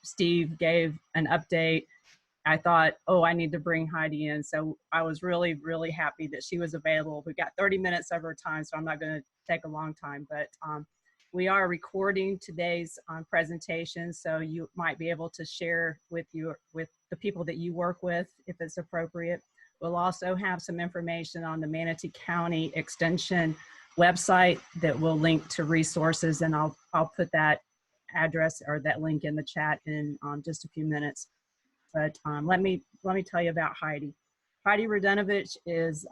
Steve gave an update, I thought, oh, I need to bring Heidi in. So I was really, really happy that she was available. We got 30 minutes of her time, so I'm not going to take a long time, but we are recording today's presentation, so you might be able to share with the people that you work with if it's appropriate. We'll also have some information on the Manatee County Extension website that will link to resources, and I'll put that address or that link in the chat in just a few minutes. But let me tell you about Heidi. Heidi Radunovich is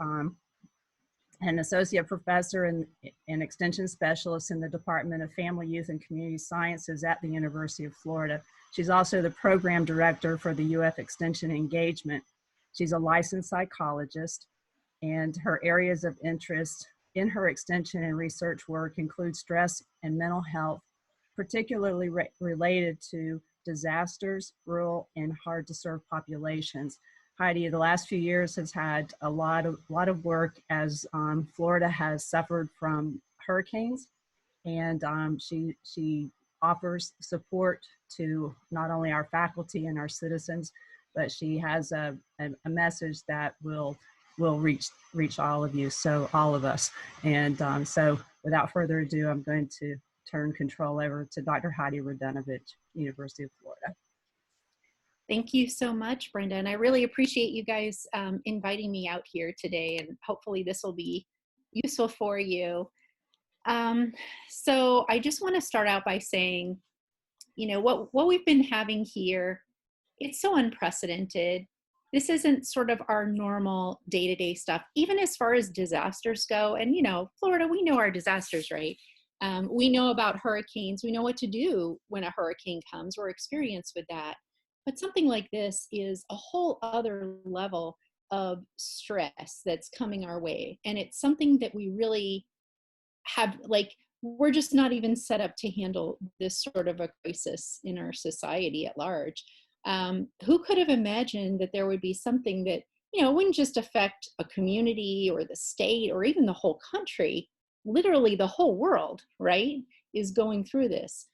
an associate professor and extension specialist in the Department of Family, Youth, and Community Sciences at the University of Florida. She's also the program director for the UF Extension Engagement. She's a licensed psychologist, and her areas of interest in her extension and research work include stress and mental health, particularly related to disasters, rural, and hard-to-serve populations. Heidi, the last few years has had a lot of work as Florida has suffered from hurricanes, and she offers support to not only our faculty and our citizens, but she has a message that will reach all of you, so all of us. And so without further ado, I'm going to turn control over to Dr. Heidi Radunovich, University of Florida. Thank you so much, Brenda, and I really appreciate you guys inviting me out here today, and hopefully this will be useful for you. So I just want to start out by saying, you know, what we've been having here, it's so unprecedented. This isn't sort of our normal day-to-day stuff, even as far as disasters go. And, you know, Florida, we know our disasters, right? We know about hurricanes. We know what to do when a hurricane comes. We're experienced with that. But something like this is a whole other level of stress that's coming our way. And it's something that we really have, like, we're just not even set up to handle this sort of a crisis in our society at large. Who could have imagined that there would be something that, you know, wouldn't just affect a community or the state or even the whole country, literally the whole world, right, is going through this.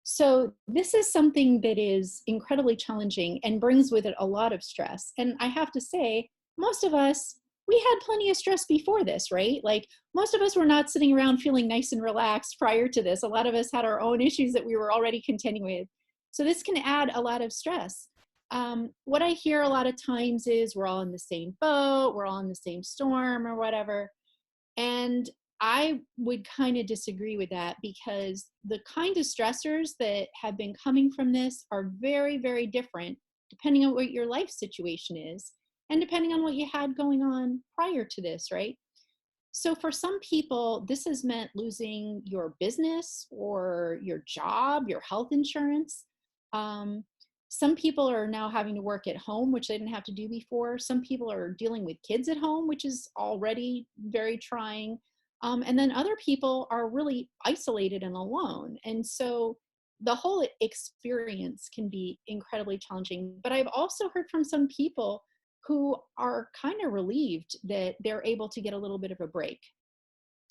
So this is something that is incredibly challenging and brings with it a lot of stress. And I have to say, most of us, we had plenty of stress before this, right? Like, most of us were not sitting around feeling nice and relaxed prior to this. A lot of us had our own issues that we were already contending with. So this can add a lot of stress. What I hear a lot of times is we're all in the same boat, we're all in the same storm or whatever. And I would kind of disagree with that, because the kind of stressors that have been coming from this are very, very different depending on what your life situation is and depending on what you had going on prior to this, right? So for some people, this has meant losing your business or your job, your health insurance. Some people are now having to work at home, which they didn't have to do before. Some people are dealing with kids at home, which is already very trying. And then other people are really isolated and alone. And so the whole experience can be incredibly challenging. But I've also heard from some people who are kind of relieved that they're able to get a little bit of a break.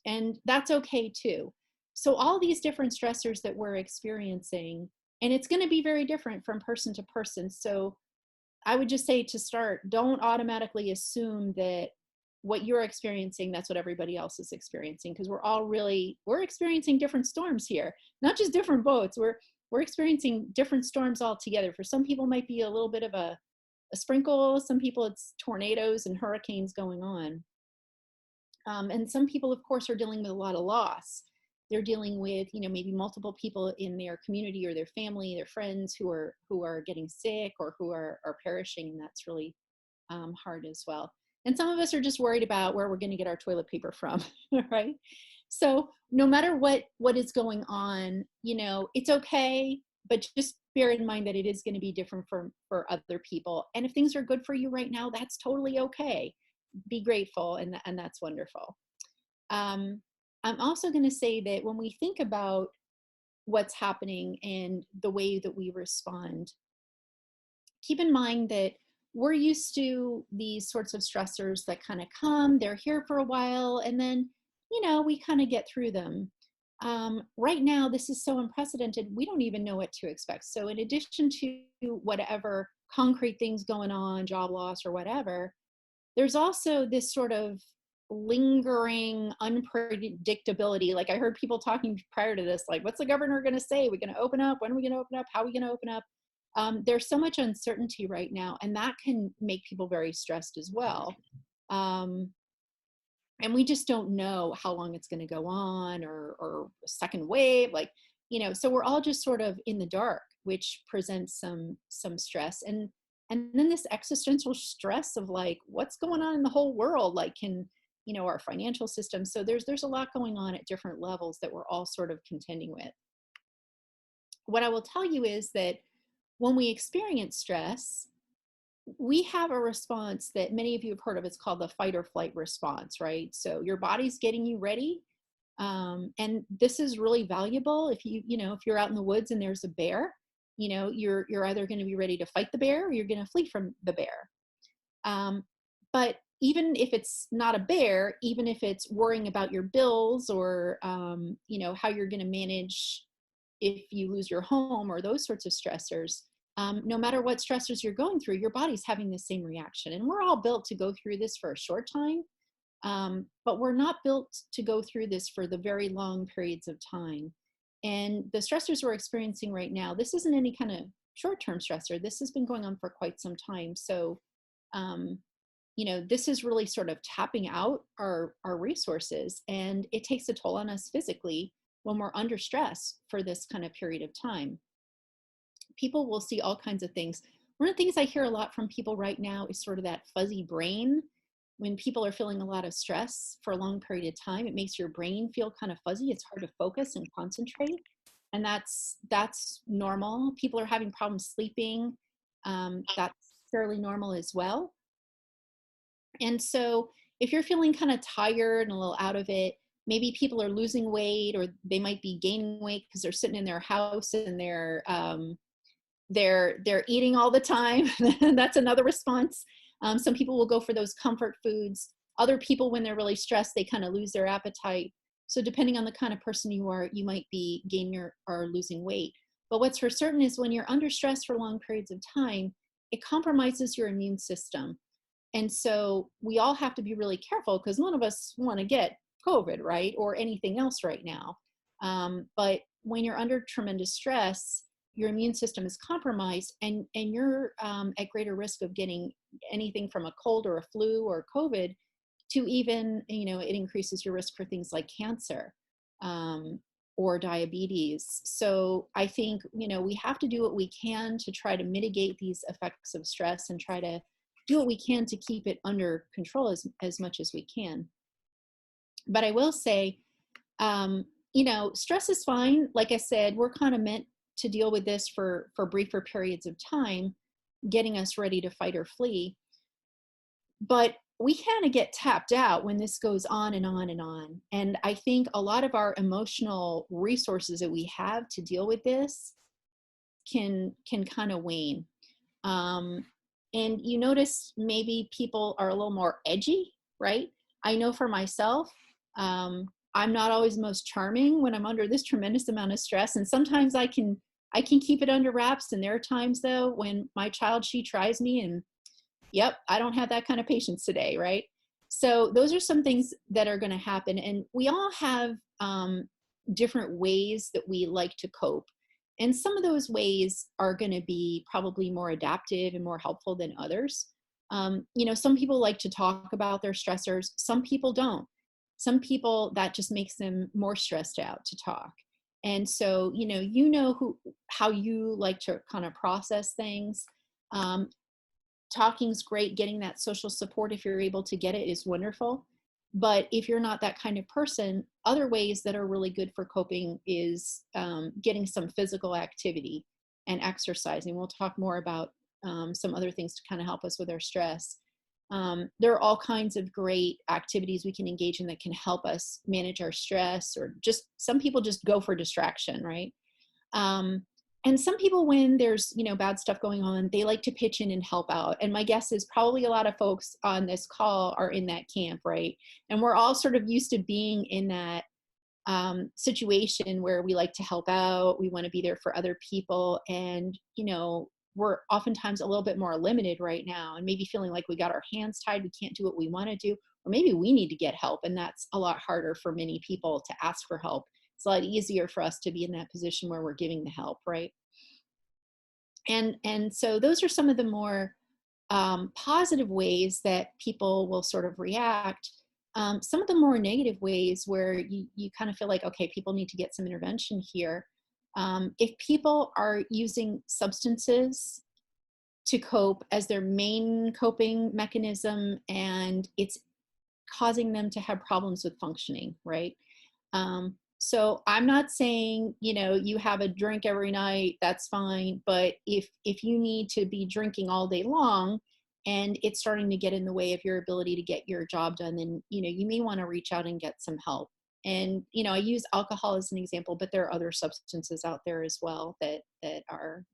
And that's okay too. So all these different stressors that we're experiencing, and it's going to be very different from person to person. So I would just say, to start, don't automatically assume that what you're experiencing, that's what everybody else is experiencing, because we're experiencing different storms here, not just different boats. We're experiencing different storms altogether. For some people, it might be a little bit of a sprinkle. Some people, it's tornadoes and hurricanes going on. And some people, of course, are dealing with a lot of loss. They're dealing with, you know, maybe multiple people in their community or their family, their friends who are getting sick or who are perishing, and that's really hard as well. And some of us are just worried about where we're going to get our toilet paper from, right? So no matter what is going on, you know, it's okay, but just bear in mind that it is going to be different for other people. And if things are good for you right now, that's totally okay. Be grateful, and that's wonderful. I'm also going to say that when we think about what's happening and the way that we respond, keep in mind that we're used to these sorts of stressors that kind of come, they're here for a while, and then, you know, we kind of get through them. Right now, this is so unprecedented, we don't even know what to expect. So in addition to whatever concrete things going on, job loss or whatever, there's also this sort of lingering unpredictability. Like I heard people talking prior to this, like, what's the governor going to say? Are we going to open up? When are we going to open up? How are we going to open up? There's so much uncertainty right now, and that can make people very stressed as well. And we just don't know how long it's going to go on, or a second wave, like, so we're all just sort of in the dark, which presents some stress. And then this existential stress of like, what's going on in the whole world, like, can, our financial system. So there's a lot going on at different levels that we're all sort of contending with. What I will tell you is that when we experience stress, we have a response that many of you have heard of. It's called the fight or flight response, right? So your body's getting you ready. And this is really valuable. If if you're out in the woods and there's a bear, you're either going to be ready to fight the bear or you're going to flee from the bear. But even if it's not a bear, even if it's worrying about your bills, or, how you're going to manage if you lose your home, or those sorts of stressors, no matter what stressors you're going through, your body's having the same reaction. And we're all built to go through this for a short time, but we're not built to go through this for the very long periods of time. And the stressors we're experiencing right now, this isn't any kind of short-term stressor. This has been going on for quite some time. So, this is really sort of tapping out our resources, and it takes a toll on us physically when we're under stress for this kind of period of time. People will see all kinds of things. One of the things I hear a lot from people right now is sort of that fuzzy brain. When people are feeling a lot of stress for a long period of time, it makes your brain feel kind of fuzzy. It's hard to focus and concentrate. And that's normal. People are having problems sleeping. That's fairly normal as well. And so if you're feeling kind of tired and a little out of it, maybe people are losing weight, or they might be gaining weight because they're sitting in their house and they're eating all the time. That's another response. Some people will go for those comfort foods. Other people, when they're really stressed, they kind of lose their appetite. So depending on the kind of person you are, you might be gaining or losing weight. But what's for certain is when you're under stress for long periods of time, it compromises your immune system. And so we all have to be really careful, because none of us want to get COVID, right? Or anything else right now. But when you're under tremendous stress, your immune system is compromised, and you're at greater risk of getting anything from a cold or a flu or COVID, to even, it increases your risk for things like cancer or diabetes. So I think, we have to do what we can to try to mitigate these effects of stress, and try to do what we can to keep it under control as much as we can. But I will say, stress is fine. Like I said, we're kind of meant to deal with this for briefer periods of time, getting us ready to fight or flee. But we kind of get tapped out when this goes on and on and on. And I think a lot of our emotional resources that we have to deal with this can kind of wane. And you notice maybe people are a little more edgy, right? I know for myself, I'm not always most charming when I'm under this tremendous amount of stress. And sometimes I can keep it under wraps. And there are times, though, when my child, she tries me, and yep, I don't have that kind of patience today, right? So those are some things that are going to happen. And we all have different ways that we like to cope. And some of those ways are going to be probably more adaptive and more helpful than others. Some people like to talk about their stressors. Some people don't. Some people, that just makes them more stressed out to talk. And so, how you like to kind of process things. Talking's great. Getting that social support, if you're able to get it, is wonderful. But if you're not that kind of person, other ways that are really good for coping is getting some physical activity and exercising. We'll talk more about some other things to kind of help us with our stress. There are all kinds of great activities we can engage in that can help us manage our stress, or just some people just go for distraction, right? And some people, when there's, bad stuff going on, they like to pitch in and help out. And my guess is probably a lot of folks on this call are in that camp, right? And we're all sort of used to being in that situation where we like to help out, we want to be there for other people, and we're oftentimes a little bit more limited right now, and maybe feeling like we got our hands tied, we can't do what we want to do, or maybe we need to get help, and that's a lot harder for many people to ask for help. It's a lot easier for us to be in that position where we're giving the help, right? And so those are some of the more positive ways that people will sort of react. Some of the more negative ways where you kind of feel like, okay, people need to get some intervention here. If people are using substances to cope as their main coping mechanism, and it's causing them to have problems with functioning, right? So I'm not saying, you have a drink every night, that's fine. But if you need to be drinking all day long and it's starting to get in the way of your ability to get your job done, then, you may want to reach out and get some help. And, I use alcohol as an example, but there are other substances out there as well that are,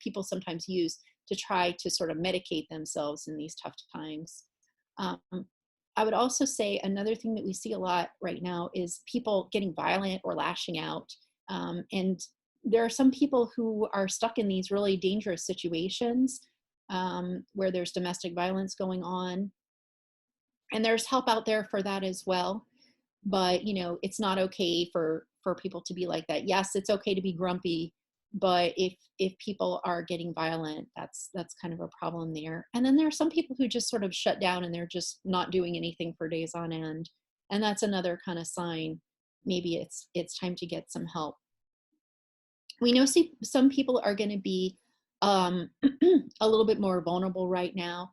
people sometimes use to try to sort of medicate themselves in these tough times. I would also say another thing that we see a lot right now is people getting violent or lashing out. And there are some people who are stuck in these really dangerous situations where there's domestic violence going on. And there's help out there for that as well. But, it's not okay for people to be like that. Yes, it's okay to be grumpy, but if people are getting violent, that's kind of a problem there. And then there are some people who just sort of shut down and they're just not doing anything for days on end. And that's another kind of sign. Maybe it's time to get some help. We know some people are going to be a little bit more vulnerable right now.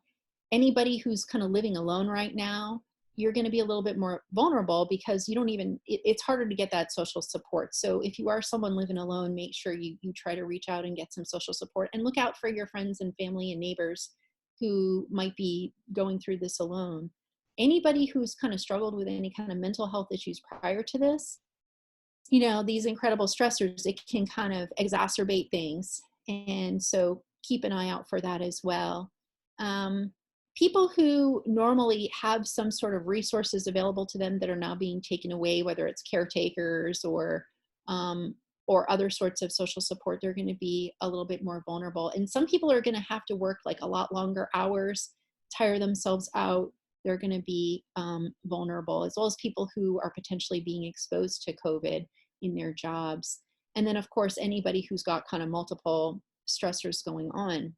Anybody who's kind of living alone right now, you're going to be a little bit more vulnerable because it's harder to get that social support. So if you are someone living alone, make sure you try to reach out and get some social support, and look out for your friends and family and neighbors who might be going through this alone. Anybody who's kind of struggled with any kind of mental health issues prior to this, these incredible stressors, it can kind of exacerbate things. And so keep an eye out for that as well. People who normally have some sort of resources available to them that are now being taken away, whether it's caretakers or other sorts of social support, they're going to be a little bit more vulnerable. And some people are going to have to work like a lot longer hours, tire themselves out. They're going to be vulnerable, as well as people who are potentially being exposed to COVID in their jobs. And then, of course, anybody who's got kind of multiple stressors going on.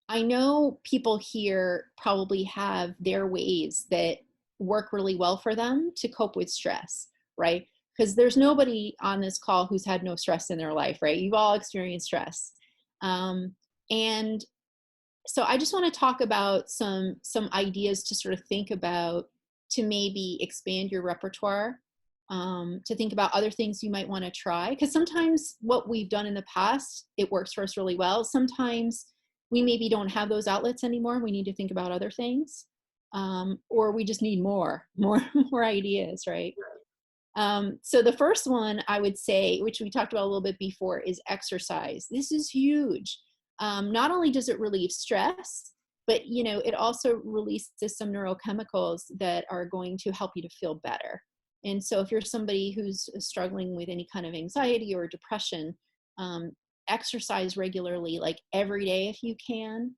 I know people here probably have their ways that work really well for them to cope with stress, right? Because there's nobody on this call who's had no stress in their life, right? You've all experienced stress. And so I just want to talk about some ideas to sort of think about, to maybe expand your repertoire, to think about other things you might want to try. Because sometimes what we've done in the past, it works for us really well. Sometimes we maybe don't have those outlets anymore. We need to think about other things, or we just need more ideas, right? So the first one I would say, which we talked about a little bit before, is exercise. This is huge. Not only does it relieve stress, but it also releases some neurochemicals that are going to help you to feel better. And so if you're somebody who's struggling with any kind of anxiety or depression, exercise regularly, like every day if you can,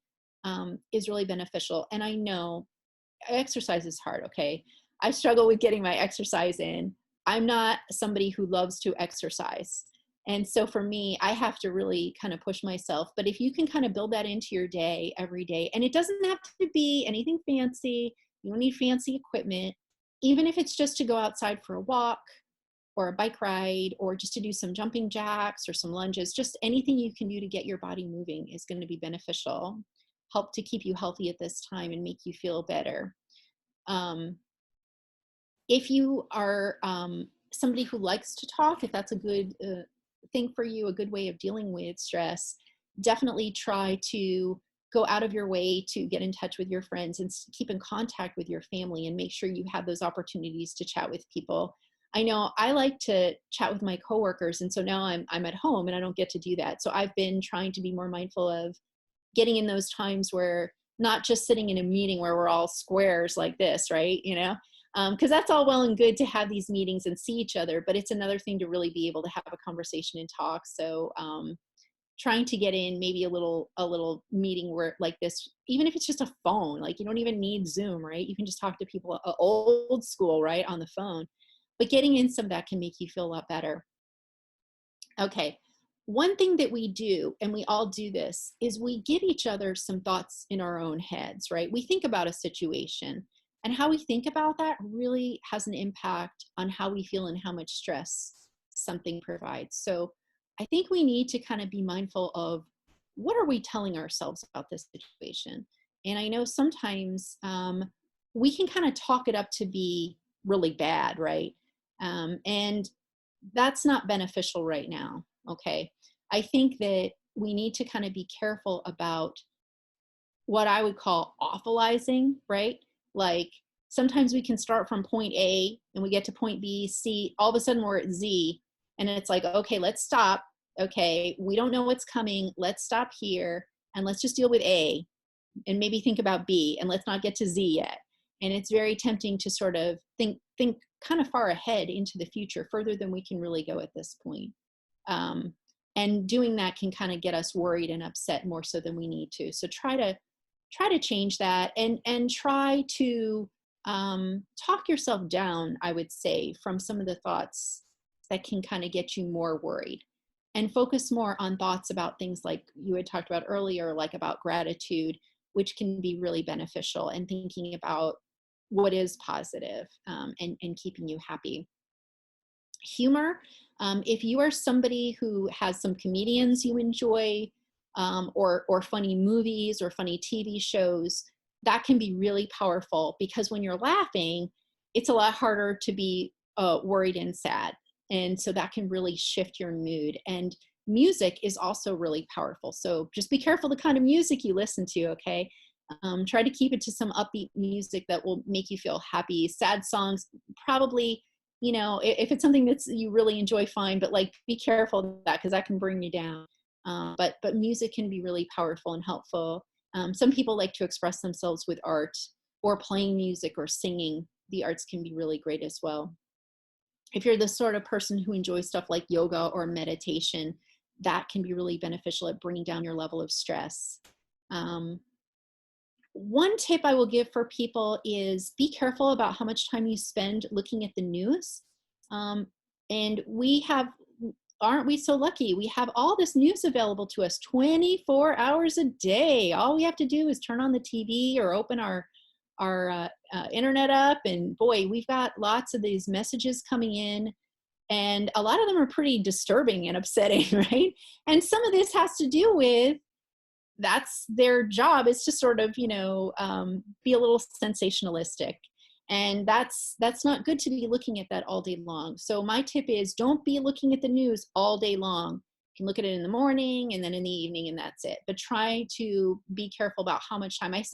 is really beneficial. And I know exercise is hard, okay? I struggle with getting my exercise in. I'm not somebody who loves to exercise. And so for me, I have to really kind of push myself. But if you can kind of build that into your day every day, and it doesn't have to be anything fancy, you don't need fancy equipment, even if it's just to go outside for a walk or a bike ride, or just to do some jumping jacks or some lunges, just anything you can do to get your body moving is going to be beneficial, help to keep you healthy at this time and make you feel better. If you are somebody who likes to talk, if that's a good thing for you, a good way of dealing with stress, definitely try to go out of your way to get in touch with your friends and keep in contact with your family, and make sure you have those opportunities to chat with people. I know I like to chat with my coworkers, and so now I'm at home and I don't get to do that. So I've been trying to be more mindful of getting in those times where not just sitting in a meeting where we're all squares like this, right? Because that's all well and good to have these meetings and see each other, but it's another thing to really be able to have a conversation and talk. So trying to get in maybe a little meeting where like this, even if it's just a phone, like you don't even need Zoom, right? You can just talk to people old school, right, on the phone. But getting in some of that can make you feel a lot better. Okay, one thing that we do, and we all do this, is we give each other some thoughts in our own heads, right? We think about a situation, and how we think about that really has an impact on how we feel and how much stress something provides. So I think we need to kind of be mindful of what are we telling ourselves about this situation? And I know sometimes we can kind of talk it up to be really bad, right? And that's not beneficial right now. Okay. I think that we need to kind of be careful about what I would call awfulizing, right? Like sometimes we can start from point A and we get to point B, C, all of a sudden we're at Z, and it's like, okay, let's stop. Okay, we don't know what's coming. Let's stop here and let's just deal with A and maybe think about B, and let's not get to Z yet. And it's very tempting to sort of think kind of far ahead into the future, further than we can really go at this point. And doing that can kind of get us worried and upset more so than we need to. So try to change that, and try to talk yourself down, I would say, from some of the thoughts that can kind of get you more worried, and focus more on thoughts about things like you had talked about earlier, like about gratitude, which can be really beneficial, and thinking about what is positive, and keeping you happy. Humor, if you are somebody who has some comedians you enjoy, or funny movies or funny TV shows, that can be really powerful, because when you're laughing, it's a lot harder to be worried and sad. And so that can really shift your mood. And music is also really powerful. So just be careful the kind of music you listen to, okay? Try to keep it to some upbeat music that will make you feel happy. Sad songs, probably, if it's something that's you really enjoy, fine, but like be careful of that, because that can bring you down. But music can be really powerful and helpful. Some people like to express themselves with art, or playing music or singing. The arts can be really great as well. If you're the sort of person who enjoys stuff like yoga or meditation, that can be really beneficial at bringing down your level of stress. One tip I will give for people is be careful about how much time you spend looking at the news. And aren't we so lucky? We have all this news available to us 24 hours a day. All we have to do is turn on the TV or open our internet up, and boy, we've got lots of these messages coming in, and a lot of them are pretty disturbing and upsetting, right? And some of this has to do with, that's their job, is to sort of, be a little sensationalistic. And that's not good to be looking at that all day long. So my tip is, don't be looking at the news all day long. You can look at it in the morning and then in the evening, and that's it. But try to be careful about how much time. I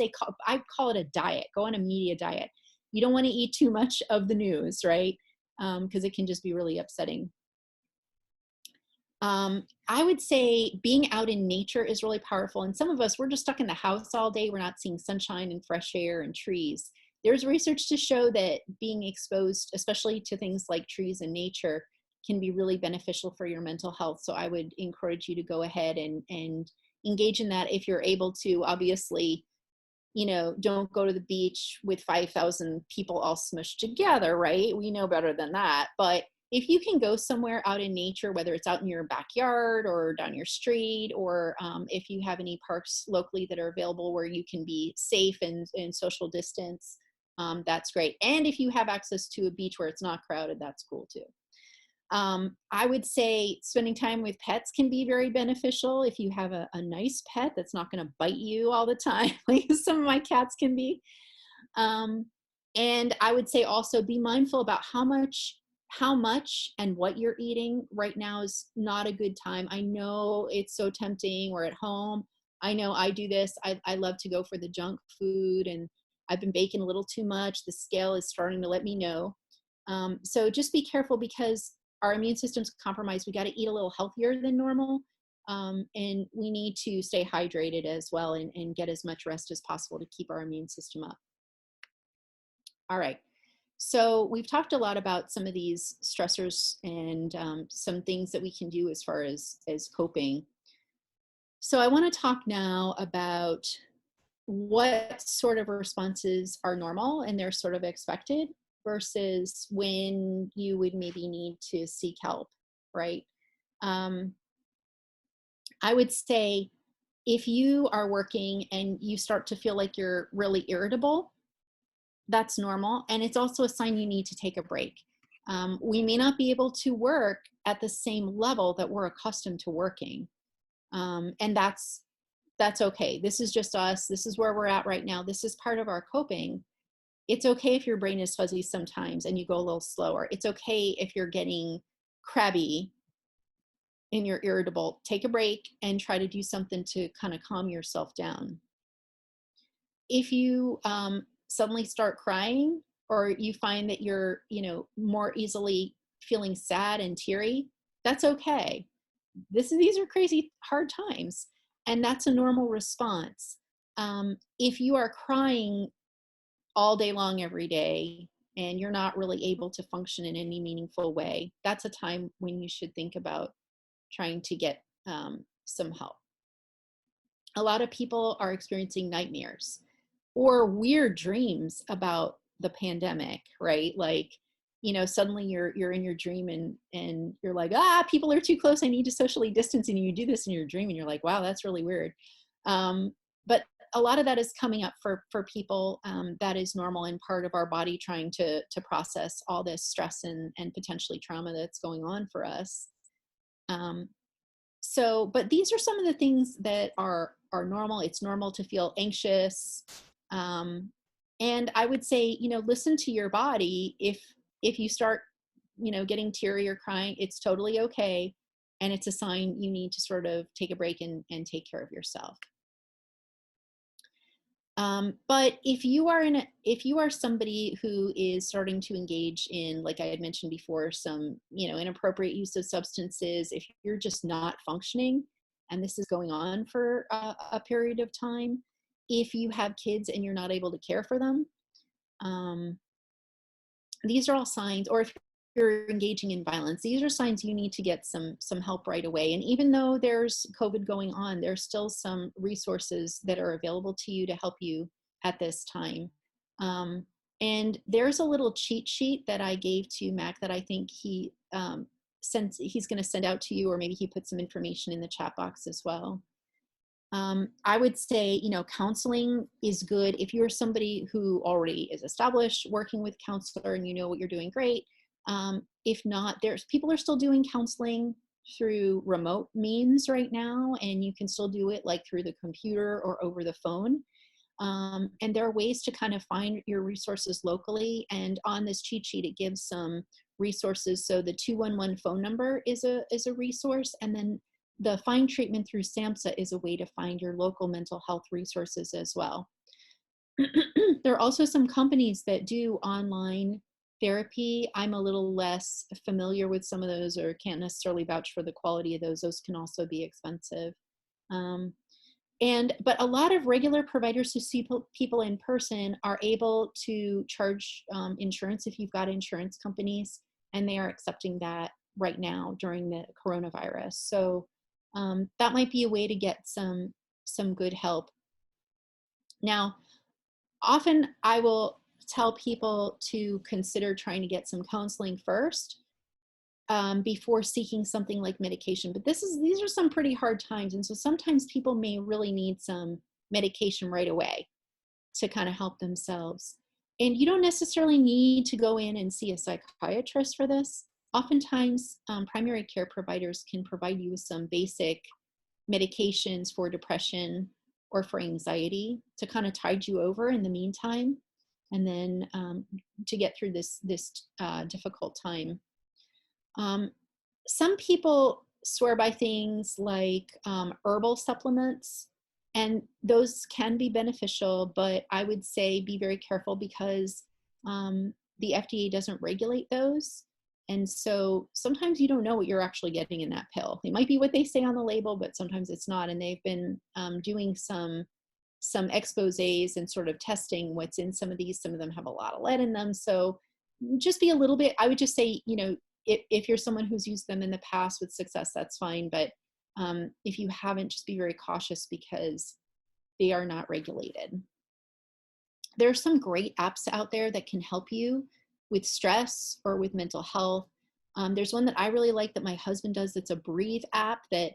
call it a diet. Go on a media diet. You don't want to eat too much of the news, right? Because it can just be really upsetting. I would say being out in nature is really powerful. And some of us, we're just stuck in the house all day. We're not seeing sunshine and fresh air and trees. There's research to show that being exposed, especially to things like trees and nature, can be really beneficial for your mental health. So I would encourage you to go ahead and engage in that if you're able to. Obviously, don't go to the beach with 5,000 people all smushed together, right? We know better than that. But if you can go somewhere out in nature, whether it's out in your backyard or down your street, or if you have any parks locally that are available where you can be safe and social distance, that's great. And if you have access to a beach where it's not crowded, that's cool too. I would say spending time with pets can be very beneficial. If you have a nice pet that's not going to bite you all the time, like some of my cats can be. And I would say also be mindful about how much and what you're eating. Right now is not a good time. I know it's so tempting. We're at home. I know I do this. I love to go for the junk food, and I've been baking a little too much. The scale is starting to let me know. So just be careful, because our immune system's compromised. We got to eat a little healthier than normal. And we need to stay hydrated as well, and get as much rest as possible to keep our immune system up. All right. So we've talked a lot about some of these stressors and some things that we can do as far as coping. So I want to talk now about what sort of responses are normal and they're sort of expected versus when you would maybe need to seek help, right? Um, I would say if you are working and you start to feel like you're really irritable, that's normal. And it's also a sign you need to take a break. We may not be able to work at the same level that we're accustomed to working. And that's okay. This is just us. This is where we're at right now. This is part of our coping. It's okay if your brain is fuzzy sometimes and you go a little slower. It's okay if you're getting crabby and you're irritable. Take a break and try to do something to kind of calm yourself down. If you suddenly start crying, or you find that you're, more easily feeling sad and teary, that's okay. These are crazy hard times, and that's a normal response. If you are crying all day long every day and you're not really able to function in any meaningful way, that's a time when you should think about trying to get some help. A lot of people are experiencing nightmares or weird dreams about the pandemic, right? Like, suddenly you're in your dream and you're like, people are too close, I need to socially distance, and you do this in your dream and you're like, wow, that's really weird. But a lot of that is coming up for people. That is normal and part of our body trying to process all this stress and potentially trauma that's going on for us. But these are some of the things that are normal. It's normal to feel anxious. And I would say, listen to your body. If you start, getting teary or crying, it's totally okay. And it's a sign you need to sort of take a break and take care of yourself. But if you are somebody who is starting to engage in, like I had mentioned before, some, inappropriate use of substances, if you're just not functioning and this is going on for a period of time, if you have kids and you're not able to care for them, these are all signs. Or if you're engaging in violence, these are signs you need to get some help right away. And even though there's COVID going on, there's still some resources that are available to you to help you at this time. And there's a little cheat sheet that I gave to Mac that I think he's going to send out to you, or maybe he put some information in the chat box as well. I would say, counseling is good. If you're somebody who already is established working with counselor and you know what you're doing, great. If not, people are still doing counseling through remote means right now, and you can still do it like through the computer or over the phone. And there are ways to kind of find your resources locally. And on this cheat sheet, it gives some resources. So the 211 phone number is a resource, and then the Find Treatment through SAMHSA is a way to find your local mental health resources as well. There are also some companies that do online therapy. I'm a little less familiar with some of those, or can't necessarily vouch for the quality of those. Those can also be expensive. But a lot of regular providers who see people in person are able to charge insurance if you've got insurance companies, and they are accepting that right now during the coronavirus. So that might be a way to get some good help. Now, often I will tell people to consider trying to get some counseling first before seeking something like medication. But these are some pretty hard times. And so sometimes people may really need some medication right away to kind of help themselves. And you don't necessarily need to go in and see a psychiatrist for this. Oftentimes, primary care providers can provide you with some basic medications for depression or for anxiety to kind of tide you over in the meantime, and then to get through this difficult time. Some people swear by things like herbal supplements, and those can be beneficial, but I would say be very careful because the FDA doesn't regulate those. And so sometimes you don't know what you're actually getting in that pill. It might be what they say on the label, but sometimes it's not. And they've been doing some exposés and sort of testing what's in some of these. Some of them have a lot of lead in them. So just be a little bit, I would just say, you know, if you're someone who's used them in the past with success, that's fine. But if you haven't, just be very cautious because they are not regulated. There are some great apps out there that can help you with stress or with mental health. There's one that I really like that my husband does. That's a breathe app that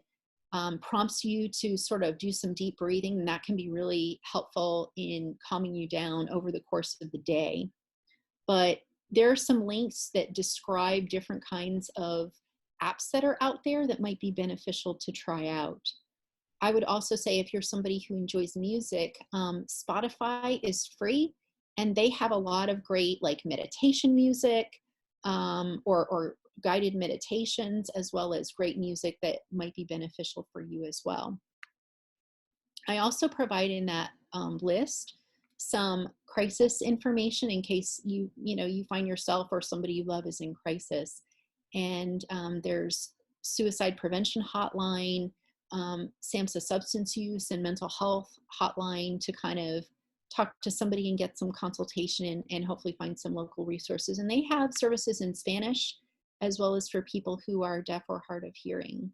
prompts you to sort of do some deep breathing, and that can be really helpful in calming you down over the course of the day. But there are some links that describe different kinds of apps that are out there that might be beneficial to try out. I would also say if you're somebody who enjoys music, Spotify is free, and they have a lot of great like meditation music or guided meditations, as well as great music that might be beneficial for you as well. I also provide in that list some crisis information in case you find yourself or somebody you love is in crisis. And there's suicide prevention hotline, SAMHSA substance use and mental health hotline to kind of talk to somebody and get some consultation and hopefully find some local resources. And they have services in Spanish as well as for people who are deaf or hard of hearing.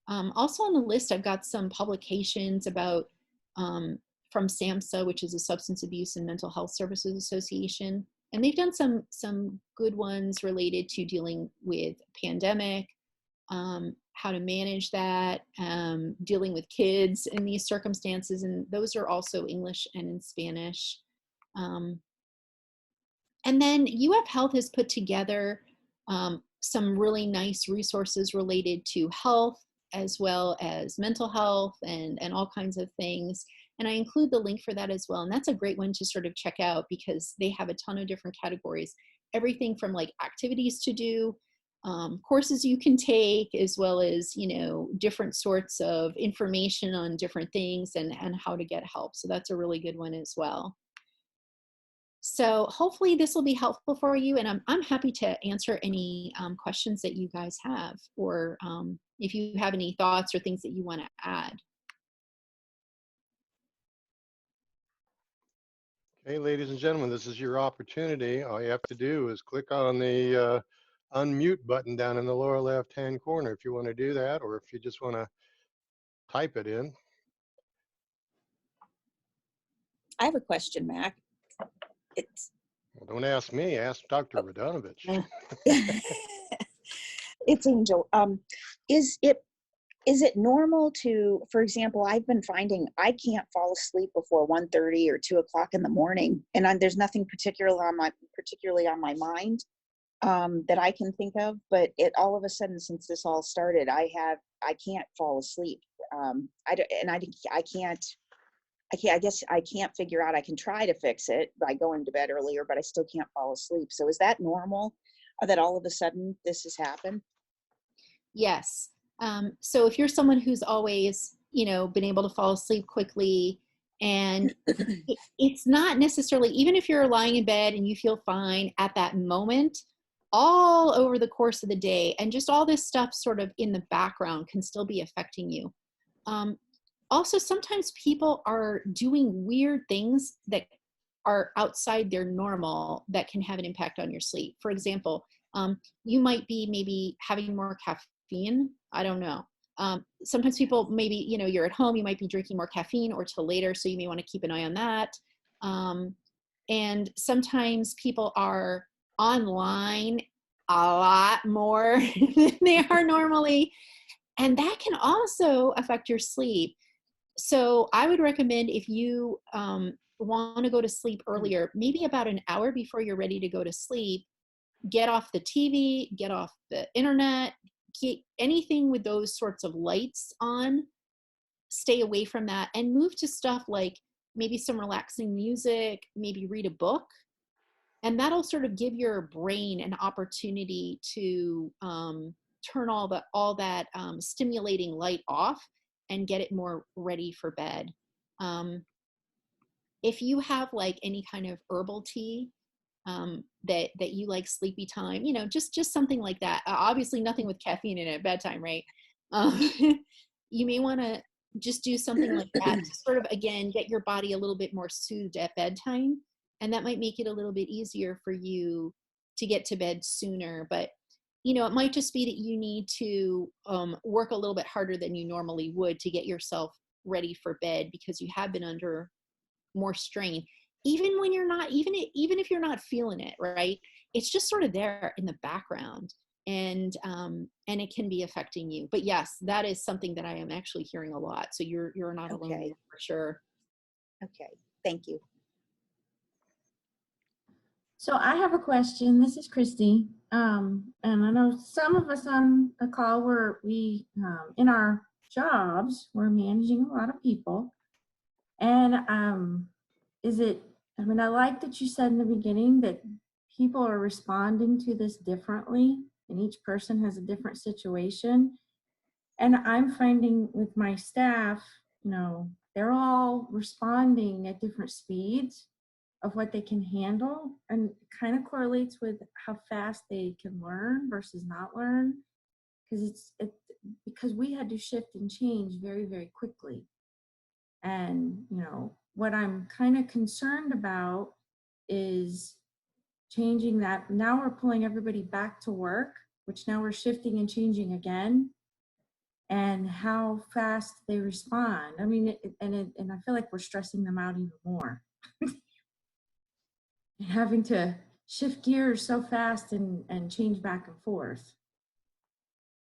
Also on the list, I've got some publications about from SAMHSA, which is a Substance Abuse and Mental Health Services Association. And they've done some good ones related to dealing with pandemic, how to manage that, dealing with kids in these circumstances. And those are also English and in Spanish. And then UF Health has put together some really nice resources related to health, as well as mental health and all kinds of things. And I include the link for that as well. And that's a great one to sort of check out because they have a ton of different categories, everything from like activities to do, courses you can take, as well as, different sorts of information on different things and how to get help. So that's a really good one as well. So hopefully this will be helpful for you, and I'm happy to answer any questions that you guys have, or if you have any thoughts or things that you want to add. Okay, ladies and gentlemen, this is your opportunity. All you have to do is click on the unmute button down in the lower left-hand corner if you want to do that, or if you just want to type it in. I have a question, Mac. Well, don't ask me, ask Dr. Radunovich. It's Angel. Is it normal to, for example, I've been finding I can't fall asleep before 1:30 or 2 o'clock in the morning, and there's nothing particularly on my mind that I can think of, but it all of a sudden since this all started, I can't fall asleep. I guess I can't figure out. I can try to fix it by going to bed earlier, but I still can't fall asleep. So is that normal that all of a sudden this has happened? Yes. So if you're someone who's always, been able to fall asleep quickly, and it's not necessarily, even if you're lying in bed and you feel fine at that moment, all over the course of the day, and just all this stuff sort of in the background can still be affecting you. Also, sometimes people are doing weird things that are outside their normal that can have an impact on your sleep. For example, you might be maybe having more caffeine. I don't know. Sometimes people maybe, you're at home, you might be drinking more caffeine or till later, so you may want to keep an eye on that. And sometimes people are online a lot more than they are normally, and that can also affect your sleep. So I would recommend, if you want to go to sleep earlier, maybe about an hour before you're ready to go to sleep, get off the TV, get off the internet, anything with those sorts of lights on, stay away from that, and move to stuff like maybe some relaxing music, maybe read a book. And that'll sort of give your brain an opportunity to turn all that stimulating light off and get it more ready for bed. If you have like any kind of herbal tea that you like sleepy time, just something like that. Obviously nothing with caffeine in it at bedtime, right? You may want to just do something like that to sort of, again, get your body a little bit more soothed at bedtime. And that might make it a little bit easier for you to get to bed sooner. But, you know, it might just be that you need to work a little bit harder than you normally would to get yourself ready for bed, because you have been under more strain. Even when you're not, even if you're not feeling it, right? It's just sort of there in the background, and it can be affecting you. But yes, that is something that I am actually hearing a lot. So you're not alone Okay. for sure. Okay, thank you. So I have a question. This is Christy. And I know some of us on the call we in our jobs, we're managing a lot of people. And I mean, I like that you said in the beginning that people are responding to this differently, and each person has a different situation. And I'm finding with my staff, you know, they're all responding at different speeds of what they can handle, and kind of correlates with how fast they can learn versus not learn, because we had to shift and change very, very quickly. And you know what I'm kind of concerned about is changing that. Now we're pulling everybody back to work, which now we're shifting and changing again, and how fast they respond. I mean, and I feel like we're stressing them out even more. Having to shift gears so fast and change back and forth.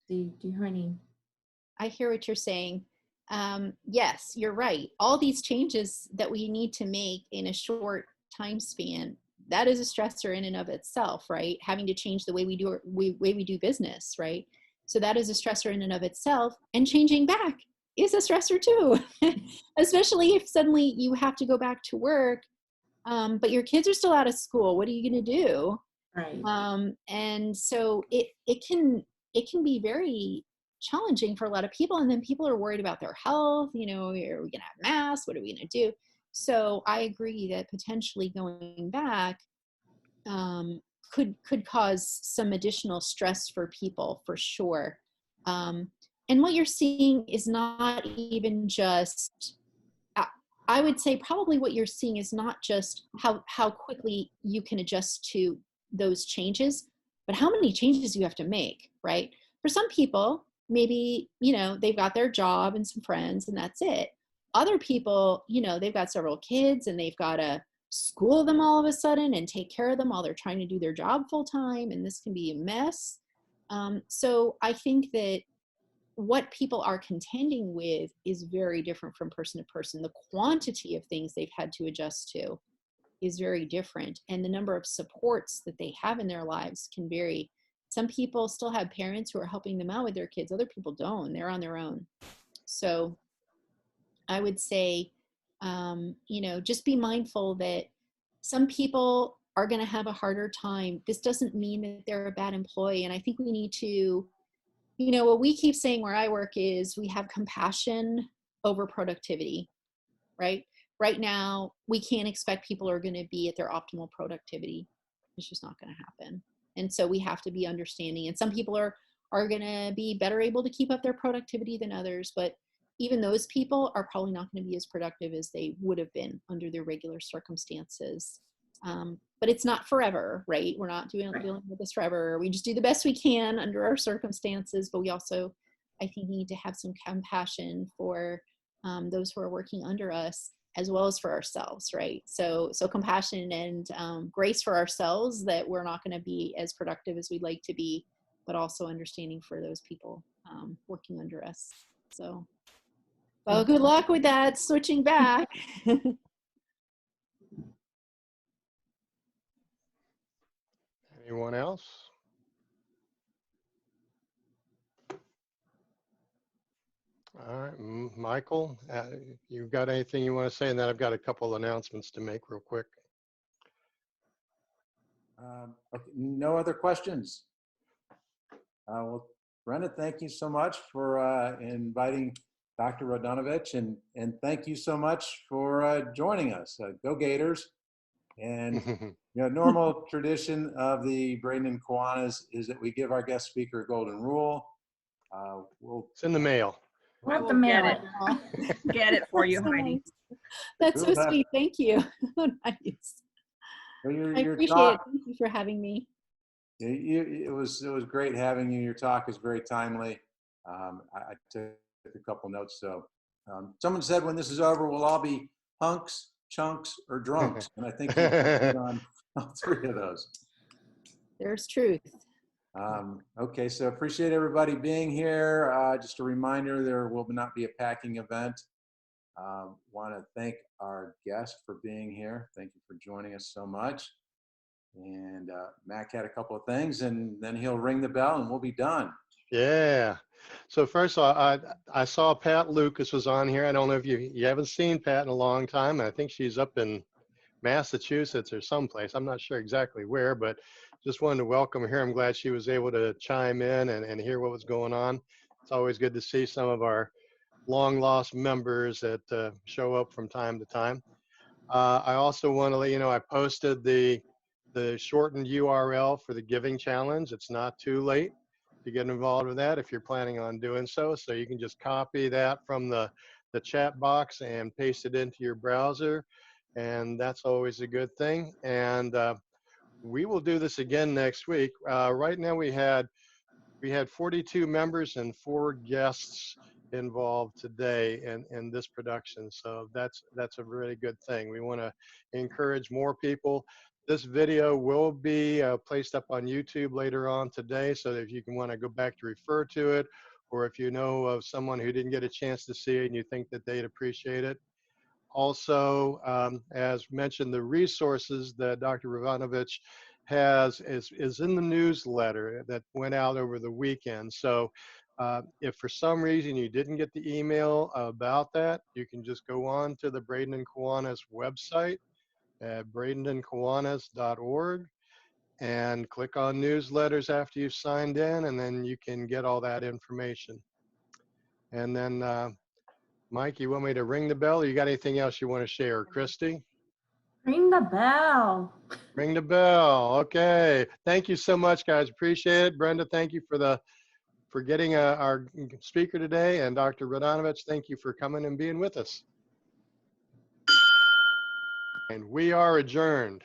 Do you hear any? I hear what you're saying. Yes, you're right. All these changes that we need to make in a short time span, that is a stressor in and of itself, right? Having to change the way we do business, right? So that is a stressor in and of itself, and changing back is a stressor too, especially if suddenly you have to go back to work, but your kids are still out of school. What are you going to do? Right. And so it can be very challenging for a lot of people. And then people are worried about their health. You know, are we going to have masks? What are we going to do? So I agree that potentially going back could cause some additional stress for people, for sure. And what you're seeing is not even just, I would say probably what you're seeing is not just how quickly you can adjust to those changes, but how many changes you have to make, right? For some people, maybe, you know, they've got their job and some friends and that's it. Other people, you know, they've got several kids and they've got to school them all of a sudden and take care of them while they're trying to do their job full time. And this can be a mess. So I think that what people are contending with is very different from person to person. The quantity of things they've had to adjust to is very different. And the number of supports that they have in their lives can vary. Some people still have parents who are helping them out with their kids. Other people don't. They're on their own. So I would say, you know, just be mindful that some people are going to have a harder time. This doesn't mean that they're a bad employee. And I think we need to, you know, what we keep saying where I work is we have compassion over productivity, right? Right now, we can't expect people are going to be at their optimal productivity. It's just not going to happen. And so we have to be understanding. And some people are going to be better able to keep up their productivity than others. But even those people are probably not going to be as productive as they would have been under their regular circumstances. But it's not forever, right? We're not dealing with this forever. We just do the best we can under our circumstances, but we also, I think, need to have some compassion for those who are working under us, as well as for ourselves, right? So compassion and grace for ourselves that we're not going to be as productive as we'd like to be, but also understanding for those people working under us. So, well, good luck with that, switching back. Anyone else? All right, Michael, you got anything you want to say? And then I've got a couple announcements to make real quick. Okay, no other questions. Well, Brenda, thank you so much for inviting Dr. Radunovich, and thank you so much for joining us. Go Gators. And you know, normal tradition of the Braden and Kiwanis is that we give our guest speaker a golden rule. It's in the mail. What the We'll mail? get it for you, That's so Heidi. nice. That's so sweet. Thank you. Nice. So I appreciate it. Thank you for having me. It was great having you. Your talk is very timely. I took a couple notes. So someone said when this is over, we'll all be hunks, chunks, or drunks. And I think you hit on all three of those. There's truth. Okay, so appreciate everybody being here. Just a reminder, there will not be a packing event. Want to thank our guest for being here. Thank you for joining us so much. And Mac had a couple of things, and then he'll ring the bell and we'll be done. Yeah. So first of all, I saw Pat Lucas was on here. I don't know if you haven't seen Pat in a long time. I think she's up in Massachusetts or someplace. I'm not sure exactly where, but just wanted to welcome her. I'm glad she was able to chime in and hear what was going on. It's always good to see some of our long lost members that show up from time to time. I also want to let you know I posted the shortened URL for the Giving Challenge. It's not too late to get involved with that if you're planning on doing so. So you can just copy that from the chat box and paste it into your browser. And that's always a good thing. And we will do this again next week. Right now we had 42 members and 4 guests involved today in this production. So that's a really good thing. We want to encourage more people. This video will be placed up on YouTube later on today, so that if you can want to go back to refer to it, or if you know of someone who didn't get a chance to see it and you think that they'd appreciate it. Also, as mentioned, the resources that Dr. Radunovich has is in the newsletter that went out over the weekend. So if for some reason you didn't get the email about that, you can just go on to the Braden and Kiwanis website at bradenandkiwanis.org and click on newsletters after you've signed in, and then you can get all that information. And then Mike, you want me to ring the bell, or you got anything else you want to share? Christy? Ring the bell. Ring the bell. Okay. Thank you so much, guys. Appreciate it. Brenda, thank you for getting our speaker today. And Dr. Radunovich, thank you for coming and being with us. And we are adjourned.